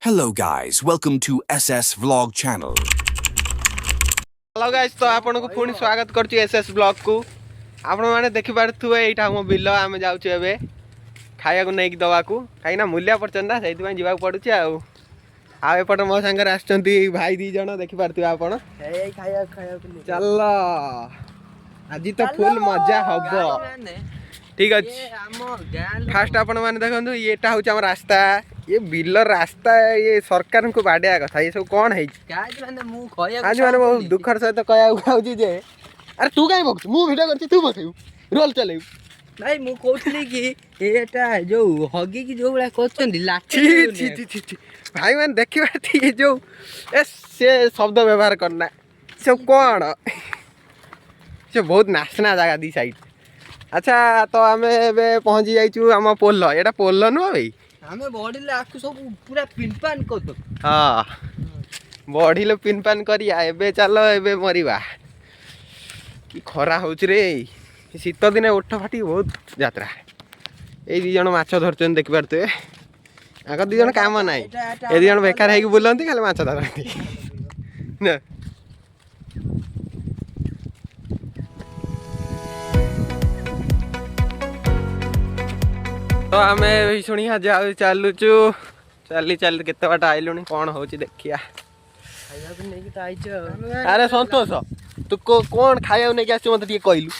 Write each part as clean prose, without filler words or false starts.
Hello guys, welcome to SS Vlog channel. Hello guys तो आपन को पुणी स्वागत करछु एसएस ब्लॉग को। आपण माने देखि पारथुए एटा हम बिल आमे जाउछु एबे खाया को नै दवा को काईना मूल्य परचंदा सेति पय जीवा पडुछि आ एपट मो संगर आछंती भाई दी जण देखि पारथुए आपण ए खाया चलो आज तो फुल मजा हबो ठीक अछि। फास्ट आपण माने देखंतु एटा होछ हम रास्ता ये बिल रास्ता ये सरकार को बाडिया कथा ये सब कोन है आज माने मु खया आज माने बहुत दुखर सहित कहया खाउची जे अरे तू काई बक्स मु वीडियो करछी तू बसैउ रोल चलेउ भाई मु कहथली कि एटा जो हगी की जो बला करछंदी लाठी छी छी छी छी भाई मान देखिबा ठीक जो ए से शब्द व्यवहार करना सब कोन से बहुत नाचना जगह दी साइड। अच्छा तो आमे एबे पहुंची जाइछु हम पोल एटा पोल नु भाई हमें बॉडीले आकु सब पूरा पिनपान कर दो। हां बॉडीले पिनपान करिया एबे चलो एबे मरिबा कि खरा होछ रे शीत दिने ओठ फाटी बहुत यात्रा ए दी जण माछ धरचन देखि पारते आग दी जण काम नाही ए दी जण बेकार है कि बुलंती खाली माछ धरती न तो आमे शुणिया जाऊ चलुचु चली चल केते बाट आइलुनी कोन होची देखिया खाया को नै कि त आइछ। अरे संतोष तू कोन खाया नै कि आसी मते टी कहलु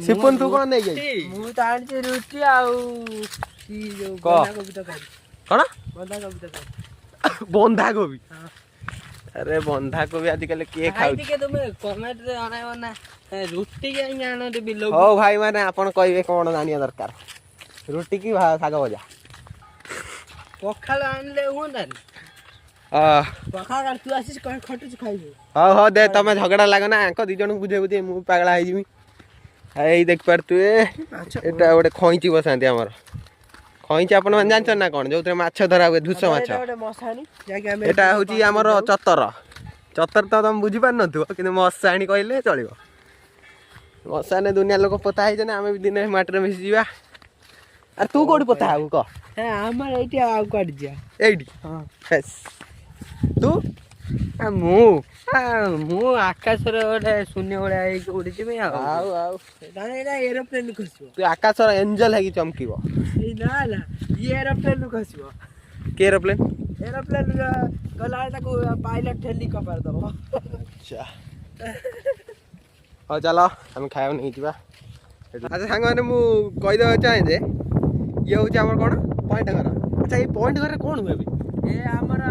सिपुन तू कोन नै गई मु त आनि रोटी आउ की जो बंधा गोभी त खाइ कोन बंधा गोभी त खाइ बंधा गोभी अरे बंधा गोभी आजकल के खाउ के तुम कमेंट रे आनाइबो ना रोटी के आनो दे बिलो हो भाई माने आपण कहबे कोन जानिया दरकार रोटी की साग भजा पखाल आनले हुंदा पखाल तू आसीस कोन खटुच खाइबे हां हां दे तमे झगड़ा लाग ना अंक दी जण बुझे बुझे मु पागला है जिमी एई देख पार तू एटा ओडे खोइची बसांती हमर खोइची आपण मान जानछ ना कोन जोतरे माछ धरा हुए धुस माछ एटा मसानी जाके हम एटा होची हमर चतर चतर तो तुम बुझी पार नथु किंतु मसाणी कहले चलिबो मसाने दुनिया लोक पता है जने हमें भी दिन माटर मिस जीवा अरे तू कोडी पता है को है हमर एटी आउ काट जा एडी हां यस तू मु आकाश रे ओडे शून्य ओडे आई उड़ी जिमे आउ आउ दाने एटा एरोप्लेन खसिबो तू आकाश रे एंजल है कि चमकीबो ए ना ना ये एरोप्लेन खसिबो के एरोप्लेन गला ताको पायलट ठेली कपार दबो। अच्छा हो चलो हम खाया नहीं जीवा अच्छा सांग माने मु कहि दे चाहे जे ये होची हमर कोन पॉइंट घर अच्छा ये पॉइंट घर कोन हुए बे ए हमर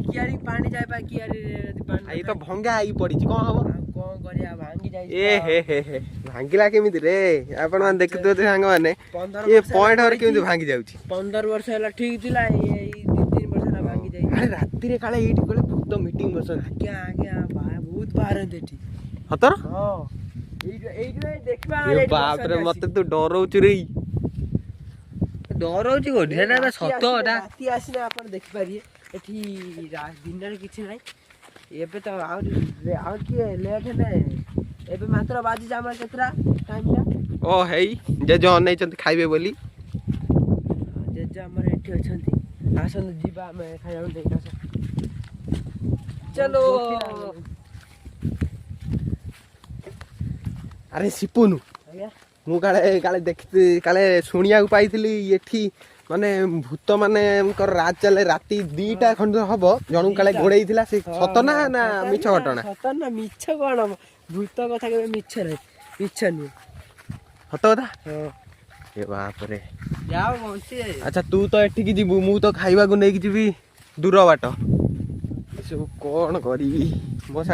कियारी पानी जाय पा कियारी पानी आई तो भंगा आई पड़ी कोन हबो कोन करिया भांगी जाय ए हे भांगिला केमिति रे आपण मान देखितो ते सांग माने ये पॉइंट घर केमिति भांगी जाउची 15 वर्ष होला ठीक थिला ए 2-3 वर्ष होला भांगी जाय अरे राती रे काले एठी कोले भूत मीटिंग बसन आगे भाई बहुत बार देठी हतर हां एई देखबा ए बाप रे मते तू डरौछ रे डरौछ को ढेना बे सत ओटा राती आसीना आपण देखि पारिए एठी दिन रे किछि नै एबे तो आउ के लेट नै एबे मात्र बाजी जामा केतरा टाइम ला ओ हेई जे जो नै चंत खाइबे बोली जे जे हमर एठी अछंती आसन जीवा में खाइउ नै कास चलो अरे सिपुनु मु काले काले देखि काले सुनिया पाइथिली एठी माने भूत माने रात चले राती 2टा खंड हबो जणु काले घोड़ेइथिला से सत ना ना मिछ घटना सत ना मिछ कोन भूत कथा के मिछ रे मिछ नु हत कथा हां ए बाप रे जाओ मौसी अच्छा तू तो एठी की जीबू मु तो खाइबा को नै की जीबी दूर बाट सब कोन करी मो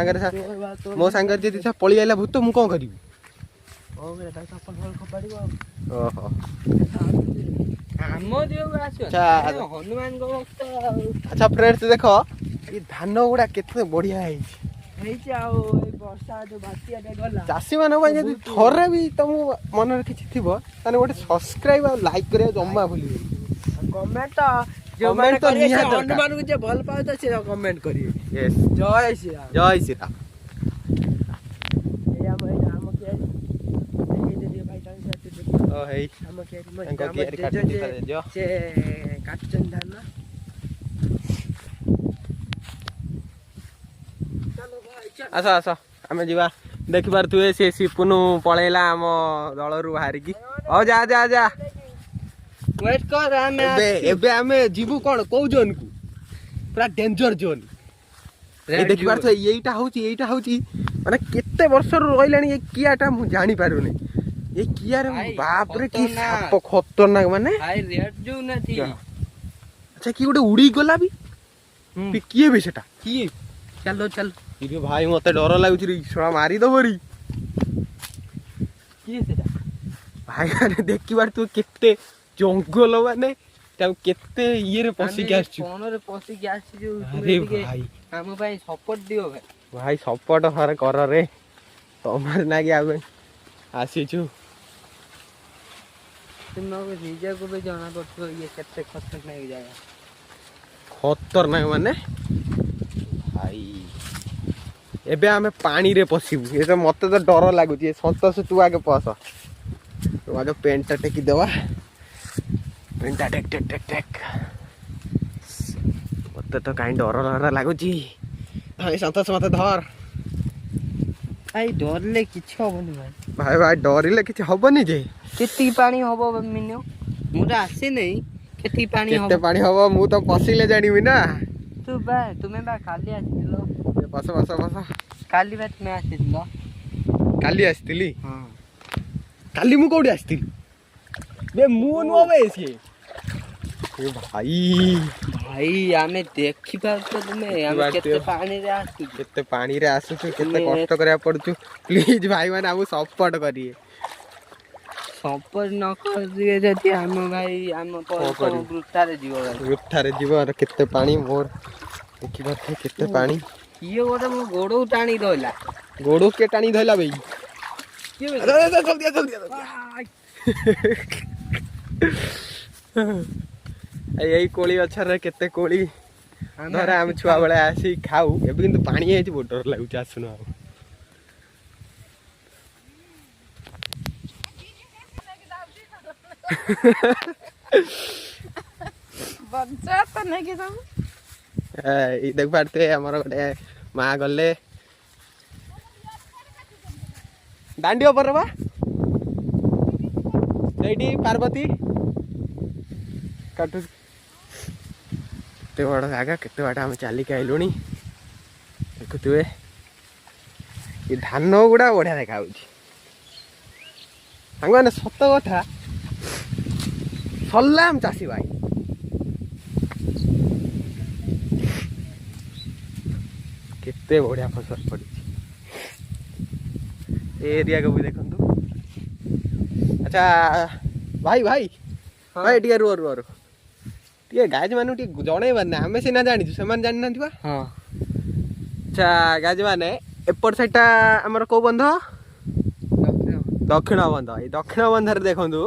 सांगर जदी सा पळी आइला भूत मु कोन करी ओ रे ता अपन होल खपाड़ीबो ओहो हमो दियो आछो अच्छा हनुमान गो भक्त अच्छा फ्रेंड्स देखो ये धान गुड़ा केते बढ़िया है हेची आउ ए वर्षा जो बातिया दे गला चासी माने भाई यदि थोरे भी तुम मन रे किछि थिबो ताने गोटे सब्सक्राइब और लाइक करे जम्मा भूली कमेंट जो कमेंट तो निया हनुमान को जे भल पाउ त से कमेंट करिए यस जय श्री राम जय श्री राम ए हम के दे भाई टाइम से ओ हे हम के अंको की काट दे जो से କାଟୁଛନ୍ତି ଧାନ। ଆସ ଆସ ଆମେ ଯିବା। ଦେଖିପାରୁଥିବେ ସେ ସିପୁନୁ ପଳେଇଲା ଆମ ଦଳରୁ ବାହାରିକି। ହଉ ଯା ଯା ଯା। ୱେଟ୍ କର ଆମେ ଏବେ ଆମେ ଯିବୁ କଣ କୋଉ ଜୋନକୁ? ପୁରା ଡେଞ୍ଜର ଜୋନ୍। ଦେଖିପାରୁଥିବେ ଏଇଟା ହଉଛି ମାନେ କେତେ ବର୍ଷରୁ ରହିଲାଣି ଏ କିଆଟା ମୁଁ ଜାଣିପାରୁନି। ଏ କିଆରେ ବାପରେ କି ସାପ ଖତରନାକ ମାନେ। ଆଚ୍ଛା କିଏ ଗୋଟେ ଉଡିକି ଗଲା ବି? କିଏ ବି ସେଟା? କିଏ? ଚାଲ ଚାଲ। ଇରେ ଭାଇ ମତେ ଡର ଲାଗୁଛି ରେ, ଶଳା ମାରିଦବରି। କିଏ ସେଟା? ଭାଇ ମାନେ ଦେଖିପାରୁଥିବେ କେତେ ଜଙ୍ଗଲ ମାନେ ତାକୁ କେତେ ଇଏରେ ପଶିକି ଆସିଛୁ। କଣରେ ପଶିକି ଆସିଛୁ। ଆରେ ଭାଇ ଆମ ପାଇଁ ସପୋର୍ଟ ଦିଅ ଭାଇ। ଭାଇ ସପୋର୍ଟ ଘରେ କରରେ, ତମର ନାଗି ଆମେ ଆସିଛୁ। ତୁମକୁ ନିଜକୁ ବି ଜଣା ପଡୁଥିବ ଇଏ କେତେ ଖତରନାକ ଜାଗା। ଖତରନାକ ମାନେ ଭାଇ ଏବେ ଆମେ ପାଣିରେ ପଶିବୁ। ଏ ତ ମତେ ତ ଡର ଲାଗୁଛି। ସନ୍ତୋଷ ତୁ ଆଗେ ପଶ, ତୁ ଆଗେ ପେଣ୍ଟଟା ଟେକି ଦେବା। ପେଣ୍ଟଟା ଟେକ୍ ଟେକ୍ ଟେକ୍ ଟେକ୍। ମତେ ତ କାହିଁ ଡର ଡର ଲାଗୁଛି। ଭାଇ ସନ୍ତୋଷ ମତେ ଧର। ଭାଇ ଡରିଲେ କିଛି ହବନି ଭାଇ। ଭାଇ ଭାଇ ଡରିଲେ କିଛି ହବନି ଯେ। କେତିକି ପାଣି ହବ ମିନିମମ୍? ମୁଁ ତ ଆସିନେଇ। କେତିକି ପାଣି ହବ? କେତେ ପାଣି ହବ ମୁଁ ତ ପଶିଲେ ଜାଣିବି ନା। ତୁମେ ବା କାଲି ଆସିଥିଲ। ବସ ବସ ବସ। କାଲି ବା ତୁମେ ଆସିଥିଲ। କାଲି ଆସିଥିଲି? ହଁ। କାଲି ମୁଁ କୋଉଠି ଆସିଥିଲି? ବେ ମୁଁ ନୁହଁ ବେ ସିଏ। ଏ ଭାଇ ଭାଇ ଆମେ ଦେଖିପାରୁଛ ତୁମେ ଆମେ କେତେ ପାଣିରେ ଆସୁଛୁ। କେତେ ପାଣିରେ ଆସୁଛୁ, କେତେ କଷ୍ଟ କରିବାକୁ ପଡୁଛୁ। ପ୍ଲିଜ ଭାଇ ମାନେ ଆମକୁ ସପୋର୍ଟ କରିବେ। ସପୋର୍ଟ ନ କରିବେ ଯଦି ଆମ ଭାଇ ଆମ ପରିଶ୍ରମ ବୃଥାରେ ଯିବ ଭାଇ। ବୃଥାରେ ଯିବ। କେତେ ପାଣି ମୋର ଦେଖିପାରୁଥିବେ କେତେ ପାଣି। କିଏ ଗୋଟେ ମୋ ଗୋଡକୁ ଟାଣି ଧଇଲା। ଗୋଡ କିଏ ଟାଣି ଧଇଲା ବେ? ଏଇ କୋଳି ଗଛରେ କେତେ କୋଳି ଧରା ଆମେ ଛୁଆ ବେଳେ ଆସି ଖାଉ। ଏବେ କିନ୍ତୁ ପାଣି ହେଇଛି ବହୁତ ଡର ଲାଗୁଛି। ଆସୁନ ଆଉ। ଏଇ ଦେଖିପାରୁଥିବେ ଆମର ଗୋଟେ ମା ଗଲେ ଦାଣ୍ଡି ଉପରେ ବା ସେଇଠି ପାର୍ବତୀ କାଟୁ। କେତେ ବଡ଼ ଜାଗା, କେତେ ବାଟ ଆମେ ଚାଲିକି ଆଇଲୁଣି। ଦେଖୁଥିବେ ଏ ଧାନ ଗୁଡା ବଢିଆ ଦେଖା ହଉଛି। ସାଙ୍ଗମାନେ ସତ କଥା ସଲାମ ଚାଷୀ ଭାଇ। କେତେ ବଢିଆ ଫସଲ ପଡିଛି ଏ ଏରିଆକୁ ବି ଦେଖନ୍ତୁ। ଆଚ୍ଛା ଭାଇ ଭାଇ ଭାଇ ଟିକେ ରୁହ ରୁହ ରୁହ। ଟିକେ ଗାଈଜ ମାନଙ୍କୁ ଟିକେ ଜଣେଇବାର ନା। ଆମେ ସିନା ଜାଣିଛୁ, ସେମାନେ ଜାଣିନାହାନ୍ତି ବା। ହଁ। ଆଚ୍ଛା ଗାଈଜ ମାନେ ଏପଟ ସାଇଡଟା ଆମର କୋଉ ବନ୍ଧ? ଦକ୍ଷିଣ ବନ୍ଧ। ଏଇ ଦକ୍ଷିଣ ବନ୍ଧରେ ଦେଖନ୍ତୁ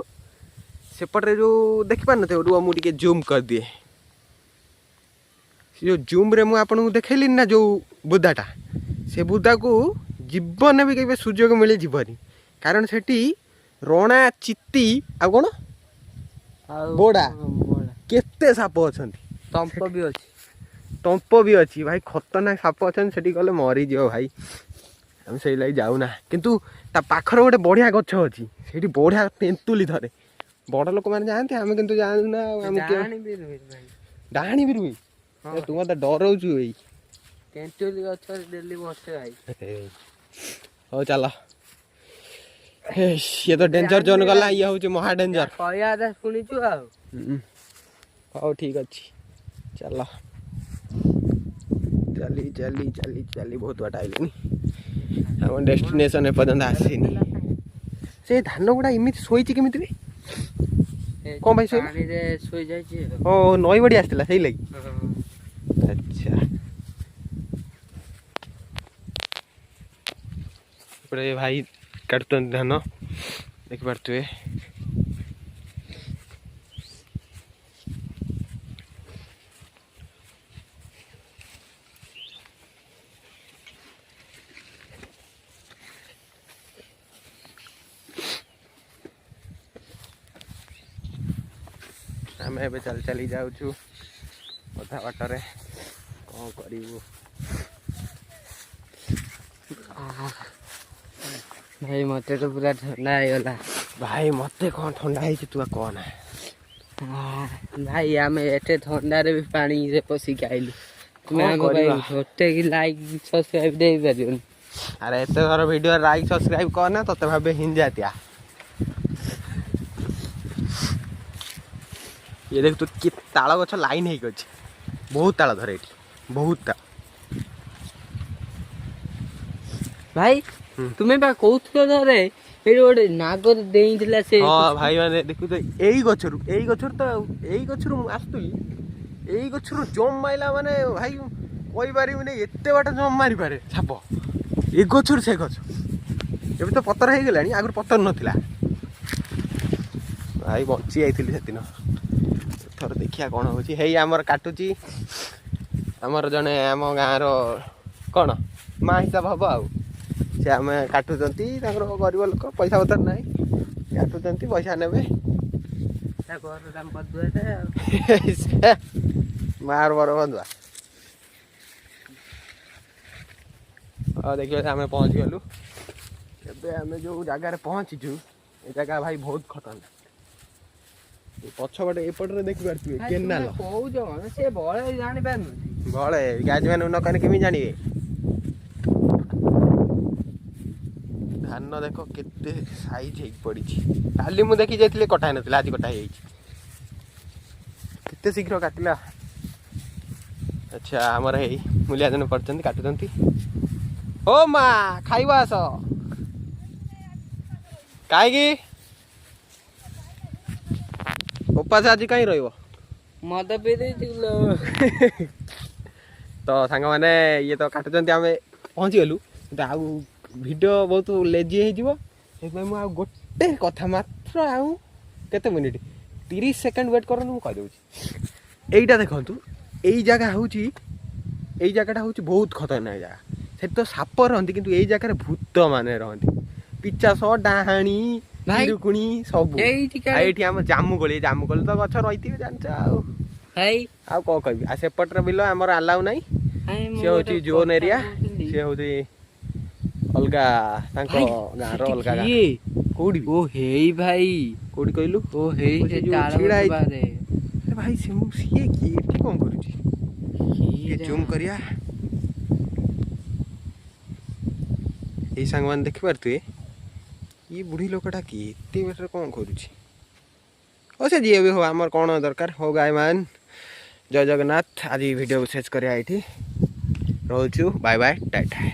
ସେପଟରେ ଯୋଉ ଦେଖିପାରୁନଥିବ, ରୁହ ମୁଁ ଟିକେ ଜୁମ୍ କରିଦିଏ। ସେ ଯୋଉ ଜୁମ୍ରେ ମୁଁ ଆପଣଙ୍କୁ ଦେଖେଇଲିନି ନା ଯୋଉ ବୁଦାଟା, ସେ ବୁଦାକୁ ଜୀବନରେ ବି କେବେ ସୁଯୋଗ ମିଳେ ଯିବନି। କାରଣ ସେଠି ରଣା, ଚିତି ଆଉ କଣ ବୋଡା କେତେ ସାପ ଅଛନ୍ତି। ତମ୍ପ ବି ଅଛି। ତମ୍ପ ବି ଅଛି ଭାଇ। ଖତରନାକ ସାପ ଅଛନ୍ତି। ସେଠି ଗଲେ ମରିଯିବ ଭାଇ। ଆମେ ସେଇ ଲାଗି ଯାଉନା। କିନ୍ତୁ ତା ପାଖରେ ଗୋଟେ ବଢିଆ ଗଛ ଅଛି। ସେଇଠି ବଢିଆ ତେନ୍ତୁଲି ଧରେ। ବଡ ଲୋକମାନେ ଯାଆନ୍ତି, ଆମେ କିନ୍ତୁ ଜାଣୁନା। ଡାହାଣୀ ବି ରୁହେ? ତୁ ମତେ ଡରଉଛୁ ଏଇ। ତେନ୍ତୁଲି ଗଛରେ ଡେଲି ବସେ ଭାଇ। ହଉ ଚାଲ। ଇଏ ତ ଡେଞ୍ଜର ଜୋନ୍ ଗଲା। ଇଏ ହଉଛି ମହା ଡେଞ୍ଜର। କହିବା ଶୁଣିଛୁ ଆଉ। ହଉ ଠିକ ଅଛି ଚାଲ। ଚାଲି ଚାଲି ଚାଲି ଚାଲି ବହୁତ ବାଟ ଆଇଲିଣି। ଆମ ଡେଷ୍ଟିନେସନ ଏପର୍ଯ୍ୟନ୍ତ ଆସିନି। ସେ ଧାନ ଗୁଡା ଏମିତି ଶୋଇଛି କେମିତି ବେ? କଣ ପାଇଁ ପାଣିରେ ଶୋଇ ଯାଇଛି। ଓ ନଈ ବଢି ଆସିଥିଲା ସେଇ ଲାଗି। ଆଚ୍ଛା ଏପଟେ ଭାଇ କାଟୁଛନ୍ତି ଧାନ, ଦେଖିପାରୁଥିବେ। आम ए चल चली जाऊँ अधा बाटर कौन करूँ भाई मत तो पूरा ठंडा होगा भाई मत कौन ठंडा है तू कौन भाई आम एटे थंडारे भी पानी से पशिक आइलु तुम्हें गोटे कि लाइक सब्सक्राइब दे पार अरे एत थर वीडियो लाइक सब्सक्राइब करना तोते भावे हिंद जातिया ये देख तू कि ताल गछ लाइन हो बहुत ताल धरे ये बहुत ताल भाई तुम्हें बा कहूल धरे ये गोटे नागर देला से हाँ भाई मैंने देखु तो यही गचर तो यही गचर आसुली यही गचर जम माइला माने भाई कही पारि एत बाट जम मारी पारे साप ए गचर से गच ए तो पतर हो गला आगुरी पतर नाला भाई बची जाइली से दिन थर देखिया कौन हो आमर काटुची आमर जने आम गाँव कौन माँ हिसाब हम आउ से आम काटुंट गरीब लोक पैसा पतर ना काटुंट पैसा ने मार बर बंधुआ और देखिए आम पहुँच गलु एम जो जगार पहुँचीचु ये जगह भाई बहुत खतरनाक पछपटे एपटे देखिपे केनाल बड़े गाज मैंने न कहने केमी जानवे धान देख केते साइज हो पड़ी काली मुझे देखी जाइए कटा नाला आज कटा केते शीघ्र काटिला अच्छा आमर है मूलिया जन पड़ते काटुंट ओ माँ खाइबा आस कहीं उपास आज कहीं मद पी तो सांग मैंने ये तो काटुंट आम पहुँची गलु आउ वीडियो बहुत लेजी हो गोटे कथा मात्र आउ केते मिनिट 30 सेकंड वेट कर मुझे यहीटा देखु यही जगह हूँ जगह हूँ बहुत खतरनाक जगह से तो साप रही कि यही जगह भूत माने रही पिचास डाहाणी हिरुकुणी सब ये आम जामुकोली तो गछ रही जान आउ कौन कह आ सेपटर बिल आमर अलाउ ना सी हूँ जोन एरिया सी हूँ अलगा गाँव अलगा कौड़ी ओ हे भाई कौड़ी कहलु ओ हे भाई सी कि कौन कर जूम करिया ये सांग मैंने देखिपे ये बुढ़ी लोकटा किए बेटर कौन करुँ से जी भी हो आमर कौन दरकार हो गाय मान जय जगन्नाथ आज वीडियो शेष करिया ये रोचु बाय बाय टाटा।